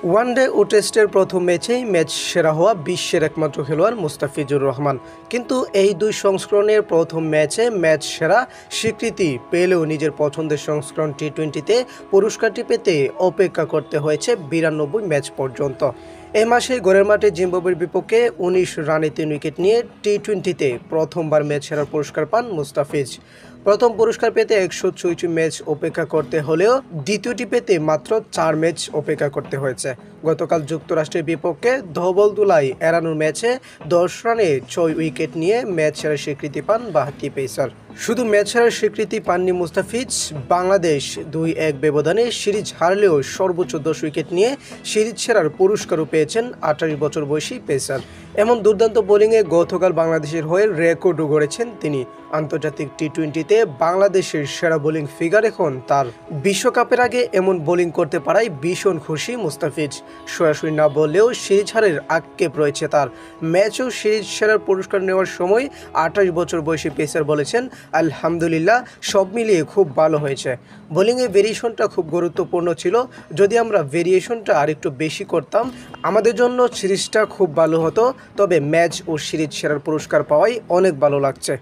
One day ও টেস্টের প্রথম ম্যাচেই ম্যাচ সেরা হওয়া বিশ্বের একমাত্র খেলোয়াড় মুস্তাফিজুর রহমান। কিন্তু এই দুই সংস্করণের প্রথম ম্যাচে ম্যাচ সেরা স্বীকৃতি পেলেও নিজের পছন্দের সংস্করণ টি-20তে পুরস্কারটি পেতে অপেক্ষা করতে হয়েছে 92 ম্যাচ পর্যন্ত। এই মাসে ঘরের মাঠে জিম্বাবুয়ের বিপক্ষে 19 রানে 3 উইকেট নিয়ে টি-20তে প্রথমবার ম্যাচ সেরার পুরস্কার পান মুস্তাফিজ। প্রথম পুরস্কার পেতে 164 ম্যাচ অপেক্ষা করতে হলেও দ্বিতীয়টি পেতে মাত্র 4 ম্যাচ অপেক্ষা করতে হয়েছে। গতকাল যুক্তরাষ্ট্রের বিপক্ষে ধবলদুলাই এড়ানোর ম্যাচে 10 রানে 6 উইকেট নিয়ে ম্যাচ সেরার স্বীকৃতি পান বাঁহাতি পেসার। শুধু ম্যাচ সেরার স্বীকৃতি পাননি মুস্তাফিজ, বাংলাদেশ 2-1 ব্যবধানে সিরিজ হারলেও সর্বোচ্চ 10 উইকেট নিয়ে সিরিজ সেরার পুরস্কারও পেয়েছেন 28 বছর বয়সী পেসার। এমন দুর্দান্ত বোলিংয়ে গতকাল বাংলাদেশের হয়ে রেকর্ডও গড়েছেন তিনি। আন্তর্জাতিক টি-20তে বাংলাদেশের সেরা বোলিং ফিগার এখন তার। বিশ্বকাপের আগে এমন বোলিং করতে পারায় ভীষণ খুশি মুস্তাফিজ। সরাসরি না বললেও সিরিজ হারের আক্ষেপ রয়েছে তার। ম্যাচও সিরিজ সেরার পুরস্কার নেওয়ার সময় 28 বছর বয়সী পেসার বলেছেন, আলহামদুলিল্লাহ সব মিলিয়ে খুব ভালো হয়েছে। বোলিংয়ে ভেরিয়েশনটা খুব গুরুত্বপূর্ণ ছিল। যদি আমরা ভেরিয়েশনটা আরেকটু বেশি করতাম আমাদের জন্য সিরিজটা খুব ভালো হতো। তবে ম্যাচ ও সিরিজ সেরার পুরস্কার পাওয়াই অনেক ভালো লাগছে।